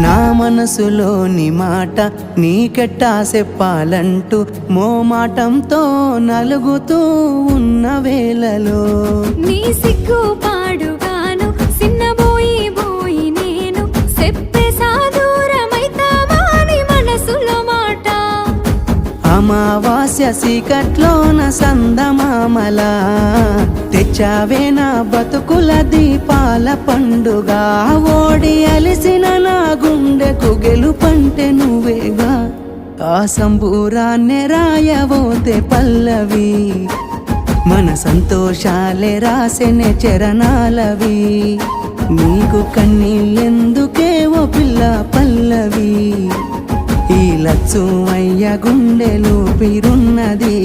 నా మనసులోని మాట నీకెట్టా చెప్పాలంటూ మోమాటంతో నలుగుతూ ఉన్న వేళలో నీ సిగ్గు పాడుగాను సిన్నబోయి బోయి నేను చెప్పేసా దూరమైతావాని మనసులో మాట అమావాస్య చీకట్లోన సందమామల తెచ్చావే నా బతుకుల దీపాల పండుగ ఓడి అలిసిన నా గుండెకు గెలుపంటే నువ్వేగా ఆ సంబూరాన్నే రాయవోతే పల్లవి మన సంతోషాలే రాసెనే చరణాలవి నీకు కన్నీళ్ళెందుకే ఓ పిల్ల పల్లవి ఈ లచ్చు అయ్య గుండెలు పిరున్నది